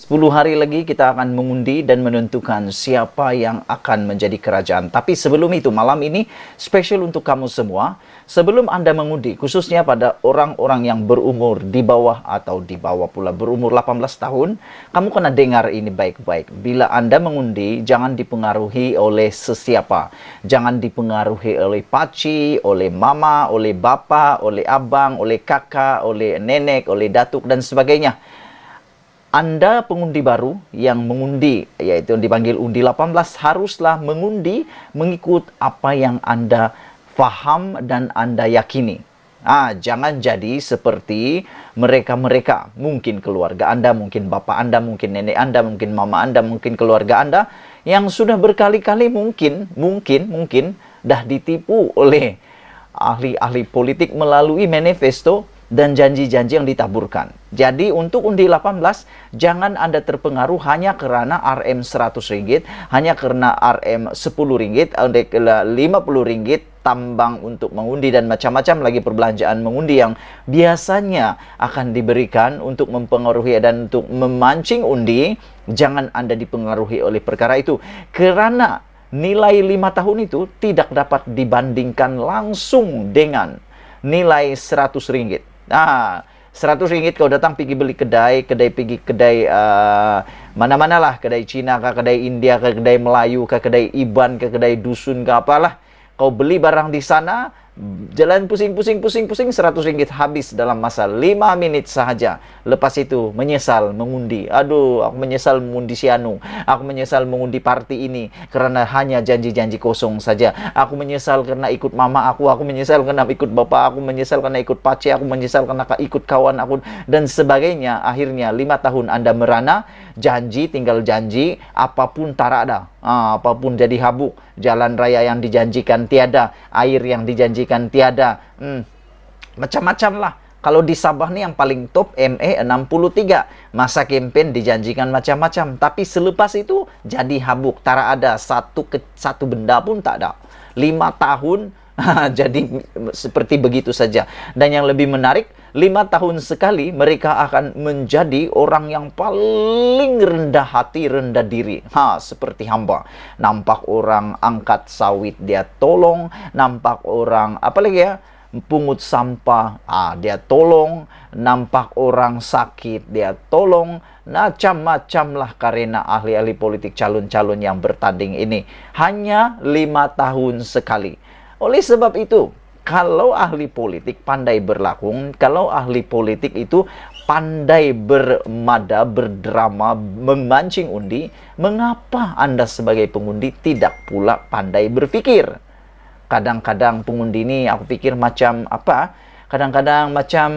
10 hari lagi kita akan mengundi dan menentukan siapa yang akan menjadi kerajaan. Tapi sebelum itu, malam ini spesial untuk kamu semua. Sebelum Anda mengundi, khususnya pada orang-orang yang berumur di bawah atau di bawah pula berumur 18 tahun, kamu kena dengar ini baik-baik. Bila Anda mengundi, jangan dipengaruhi oleh sesiapa. Jangan dipengaruhi oleh paci, oleh mama, oleh bapa, oleh abang, oleh kakak, oleh nenek, oleh datuk dan sebagainya. Anda pengundi baru yang mengundi, yaitu yang dipanggil undi 18, haruslah mengundi mengikut apa yang Anda faham dan Anda yakini. Jangan jadi seperti mereka-mereka, mungkin keluarga Anda, mungkin bapak Anda, mungkin nenek Anda, mungkin mama Anda, mungkin keluarga Anda, yang sudah berkali-kali mungkin dah ditipu oleh ahli-ahli politik melalui manifesto dan janji-janji yang ditaburkan. Jadi untuk undi 18, jangan Anda terpengaruh hanya karena RM Rp100, hanya karena RM Rp10, Rp50 tambang untuk mengundi dan macam-macam lagi perbelanjaan mengundi yang biasanya akan diberikan untuk mempengaruhi dan untuk memancing undi. Jangan Anda dipengaruhi oleh perkara itu, karena nilai 5 tahun itu tidak dapat dibandingkan langsung dengan nilai Rp100. Rp100 kau datang pergi beli pergi kedai mana-mana lah, kedai Cina ke kedai India ke kedai Melayu ke kedai Iban ke kedai dusun ke apalah, kau beli barang di sana, jalan pusing Rp100 habis dalam masa 5 menit sahaja. Lepas itu menyesal mengundi. Aduh, aku menyesal mengundi si anu. Aku menyesal mengundi parti ini karena hanya janji-janji kosong saja. Aku menyesal karena ikut mama aku menyesal karena ikut bapak aku, menyesal karena ikut pace aku, menyesal karena ikut kawan aku dan sebagainya. Akhirnya 5 tahun Anda merana, janji tinggal janji, apapun tak ada. Apapun jadi habuk, jalan raya yang dijanjikan tiada, air yang dijanjikan tiada, macam-macam lah. Kalau di Sabah nih yang paling top ME63, masa kempen dijanjikan macam-macam, tapi selepas itu jadi habuk, tak ada satu benda pun tak ada. 5 tahun jadi seperti begitu saja. Dan yang lebih menarik, 5 tahun sekali mereka akan menjadi orang yang paling rendah hati, rendah diri. Seperti hamba. Nampak orang angkat sawit, dia tolong. Nampak orang, apalagi ya, pungut sampah, dia tolong. Nampak orang sakit, dia tolong. Macam-macam lah karena ahli-ahli politik calon-calon yang bertanding ini. Hanya 5 tahun sekali. Oleh sebab itu, kalau ahli politik pandai berlakon, kalau ahli politik itu pandai bermada, berdrama, memancing undi, mengapa Anda sebagai pengundi tidak pula pandai berpikir? Kadang-kadang pengundi ini aku pikir macam apa? Kadang-kadang macam,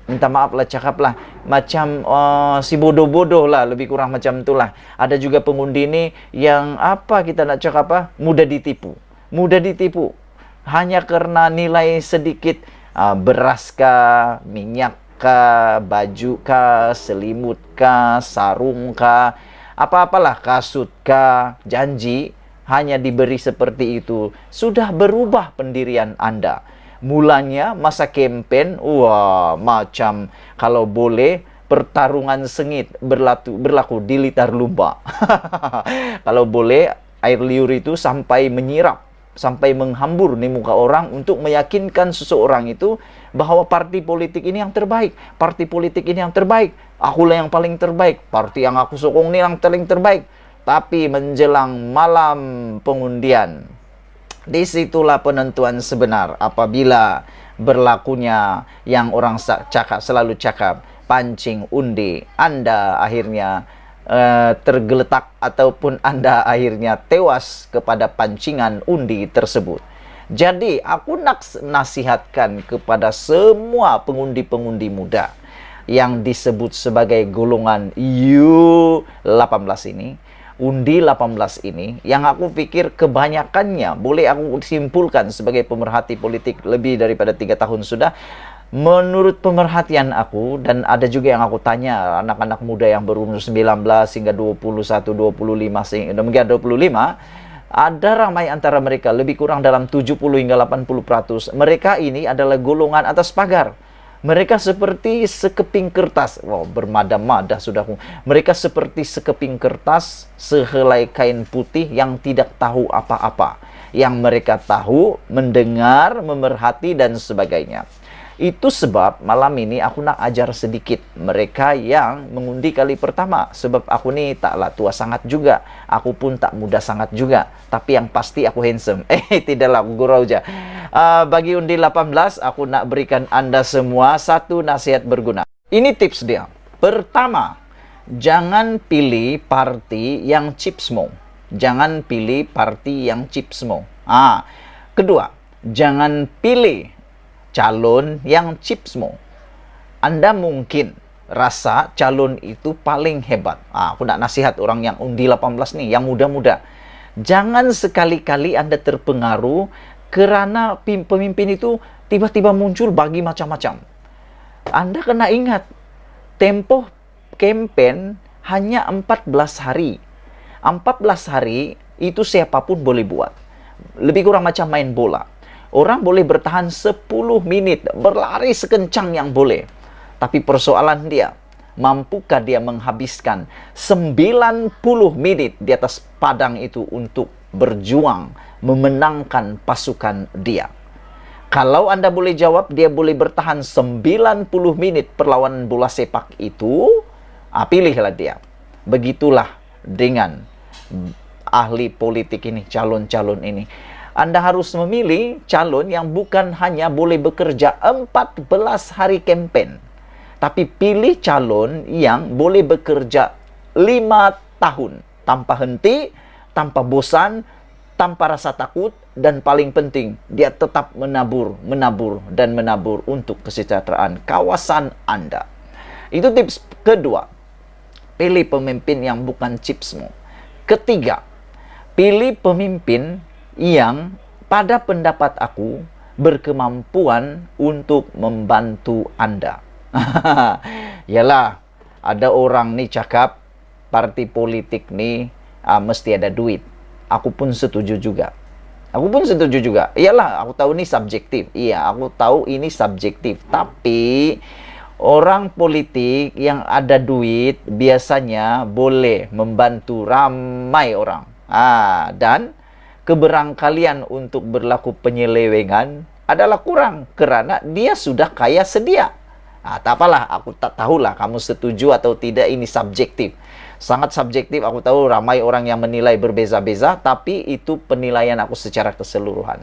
minta maaf lah cakap lah, macam si bodoh-bodoh lah, lebih kurang macam itulah. Ada juga pengundi ini yang apa kita nak cakap apa? Mudah ditipu. Mudah ditipu. Hanya karena nilai sedikit, beras kah, minyak kah, baju kah, selimut kah, sarung kah, apa-apalah, kasut kah, janji, hanya diberi seperti itu. Sudah berubah pendirian Anda. Mulanya masa kempen, macam kalau boleh pertarungan sengit berlaku di litar lumba. Kalau boleh air liur itu sampai menyirap, sampai menghambur di muka orang untuk meyakinkan seseorang itu bahwa parti politik ini yang terbaik, parti politik ini yang terbaik, akulah yang paling terbaik, parti yang aku sokong ini yang paling terbaik. Tapi menjelang malam pengundian, disitulah penentuan sebenar. Apabila berlakunya yang orang selalu cakap, pancing undi, Anda akhirnya tergeletak ataupun Anda akhirnya tewas kepada pancingan undi tersebut. Jadi aku nak nasihatkan kepada semua pengundi-pengundi muda yang disebut sebagai golongan U18 ini, undi 18 ini, yang aku pikir kebanyakannya, boleh aku simpulkan sebagai pemerhati politik lebih daripada 3 tahun sudah, menurut pemerhatian aku, dan ada juga yang aku tanya anak-anak muda yang berumur 19 hingga 21, 25 hingga 25, ada ramai antara mereka, lebih kurang dalam 70 hingga 80%, mereka ini adalah golongan atas pagar. Mereka seperti sekeping kertas. Wow, bermada-mada sudah. Mereka seperti sekeping kertas, sehelai kain putih yang tidak tahu apa-apa. Yang mereka tahu, mendengar, memerhati, dan sebagainya. Itu sebab malam ini aku nak ajar sedikit mereka yang mengundi kali pertama. Sebab aku ni taklah tua sangat juga. Aku pun tak muda sangat juga. Tapi yang pasti aku handsome. Tidaklah, gurau je. Bagi undi 18, aku nak berikan Anda semua satu nasihat berguna. Ini tips dia. Pertama, jangan pilih parti yang cheap smoke. Jangan pilih parti yang cheap smoke. Kedua, jangan pilih calon yang cheap smoke. Anda mungkin rasa calon itu paling hebat. Aku nak nasihat orang yang undi 18 nih, yang muda-muda. Jangan sekali-kali Anda terpengaruh kerana pemimpin itu tiba-tiba muncul bagi macam-macam. Anda kena ingat, tempoh campaign hanya 14 hari. 14 hari itu siapapun boleh buat. Lebih kurang macam main bola. Orang boleh bertahan 10 menit, berlari sekencang yang boleh. Tapi persoalan dia, mampukah dia menghabiskan 90 menit di atas padang itu untuk berjuang, memenangkan pasukan dia? Kalau Anda boleh jawab, dia boleh bertahan 90 menit perlawanan bola sepak itu, pilihlah dia. Begitulah dengan ahli politik ini, calon-calon ini. Anda harus memilih calon yang bukan hanya boleh bekerja 14 hari kampanye, tapi pilih calon yang boleh bekerja 5 tahun tanpa henti, tanpa bosan, tanpa rasa takut, dan paling penting, dia tetap menabur dan menabur untuk kesejahteraan kawasan Anda. Itu tips kedua. Pilih pemimpin yang bukan cheap smoke. Ketiga, pilih pemimpin yang pada pendapat aku berkemampuan untuk membantu Anda. Yalah, ada orang nih cakap parti politik nih mesti ada duit. Aku pun setuju juga. Iyalah, aku tahu ini subjektif. Iya, aku tahu ini subjektif. Tapi orang politik yang ada duit biasanya boleh membantu ramai orang. Dan keberangkalian untuk berlaku penyelewengan adalah kurang kerana dia sudah kaya sedia. Tak apalah, aku tak tahulah kamu setuju atau tidak, ini subjektif. Sangat subjektif, aku tahu ramai orang yang menilai berbeza-beza, tapi itu penilaian aku secara keseluruhan.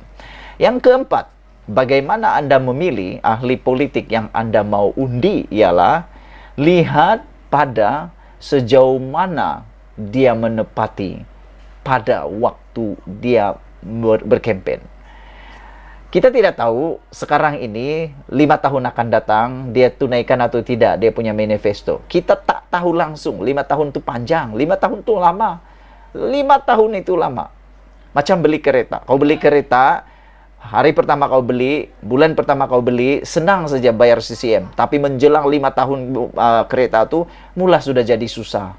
Yang keempat, bagaimana Anda memilih ahli politik yang Anda mau undi ialah lihat pada sejauh mana dia menepati pada waktu dia berkempen. Kita tidak tahu sekarang ini 5 tahun akan datang dia tunaikan atau tidak dia punya manifesto. Kita tak tahu langsung. 5 tahun itu panjang, 5 tahun itu lama. 5 tahun itu lama. Macam beli kereta. Kau beli kereta, hari pertama kau beli, bulan pertama kau beli, senang saja bayar CCM. Tapi menjelang 5 tahun kereta itu mula sudah jadi susah.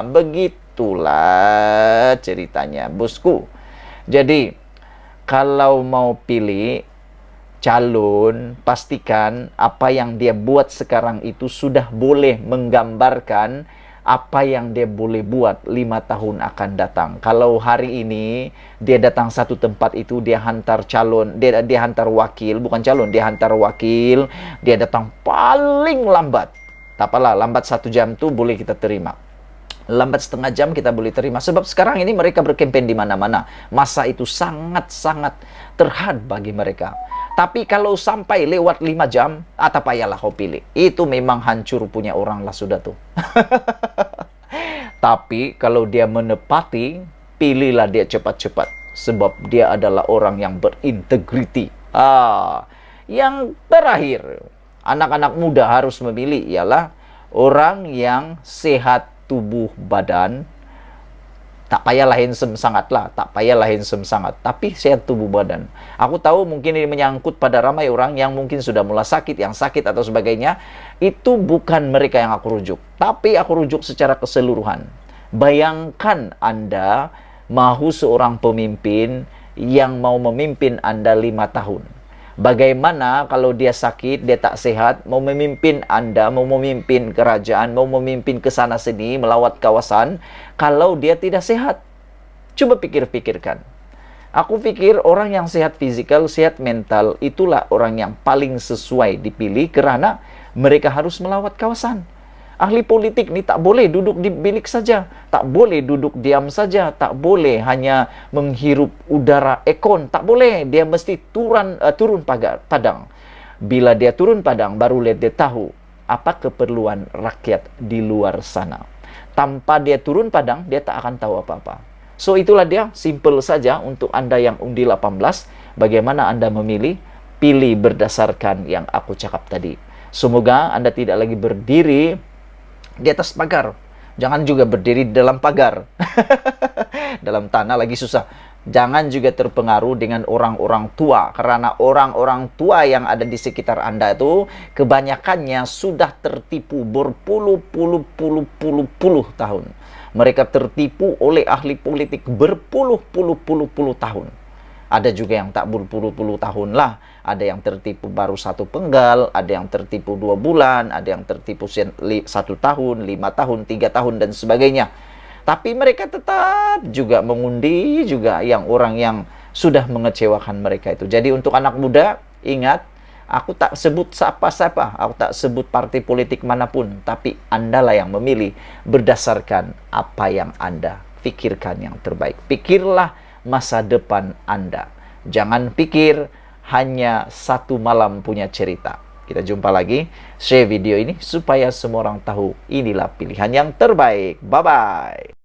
Begitulah ceritanya, bosku. Jadi, kalau mau pilih calon, pastikan apa yang dia buat sekarang itu sudah boleh menggambarkan apa yang dia boleh buat 5 tahun akan datang. Kalau hari ini dia datang satu tempat itu, dia hantar calon, dia hantar wakil, bukan calon, dia hantar wakil, dia datang paling lambat. Tak apalah, lambat 1 jam tu boleh kita terima. Lambat setengah jam kita boleh terima. Sebab sekarang ini mereka berkempen di mana-mana. Masa itu sangat-sangat terhad bagi mereka. Tapi kalau sampai lewat 5 jam, tak payahlah kau pilih. Itu memang hancur punya orang lah sudah tuh. Tapi kalau dia menepati, pilihlah dia cepat-cepat. Sebab dia adalah orang yang berintegriti. Yang terakhir, anak-anak muda harus memilih ialah orang yang sehat tubuh badan. Tak payahlah handsome sangat lah, tapi sehat tubuh badan. Aku tahu mungkin ini menyangkut pada ramai orang yang mungkin sudah mulai sakit, yang sakit atau sebagainya. Itu bukan mereka yang aku rujuk, tapi aku rujuk secara keseluruhan. Bayangkan Anda mahu seorang pemimpin yang mau memimpin Anda 5 tahun. Bagaimana kalau dia sakit, dia tak sehat, mau memimpin Anda, mau memimpin kerajaan, mau memimpin ke sana sini, melawat kawasan, kalau dia tidak sehat? Coba pikir-pikirkan. Aku pikir orang yang sehat fisikal, sehat mental, itulah orang yang paling sesuai dipilih karena mereka harus melawat kawasan. Ahli politik ni tak boleh duduk di bilik saja, tak boleh duduk diam saja, tak boleh hanya menghirup udara ekon, tak boleh. Dia mesti turun padang. Bila dia turun padang, barulah dia tahu apa keperluan rakyat di luar sana. Tanpa dia turun padang, dia tak akan tahu apa-apa. So itulah dia, simple saja untuk Anda yang undi 18, bagaimana Anda memilih, pilih berdasarkan yang aku cakap tadi. Semoga Anda tidak lagi berdiri di atas pagar. Jangan juga berdiri di dalam pagar. Dalam tanah lagi susah. Jangan juga terpengaruh dengan orang-orang tua. Karena orang-orang tua yang ada di sekitar Anda itu kebanyakannya sudah tertipu berpuluh-puluh tahun. Mereka tertipu oleh ahli politik berpuluh-puluh tahun. Ada juga yang tak berpuluh-puluh tahun lah. Ada yang tertipu baru 1 penggal, ada yang tertipu 2 bulan, ada yang tertipu 1 tahun, 5 tahun, 3 tahun, dan sebagainya. Tapi mereka tetap juga mengundi, juga yang orang yang sudah mengecewakan mereka itu. Jadi untuk anak muda, ingat, aku tak sebut siapa-siapa, aku tak sebut partai politik manapun, tapi Andalah yang memilih berdasarkan apa yang Anda pikirkan yang terbaik. Pikirlah masa depan Anda. Jangan pikir hanya satu malam punya cerita. Kita jumpa lagi. Share video ini supaya semua orang tahu inilah pilihan yang terbaik. Bye-bye.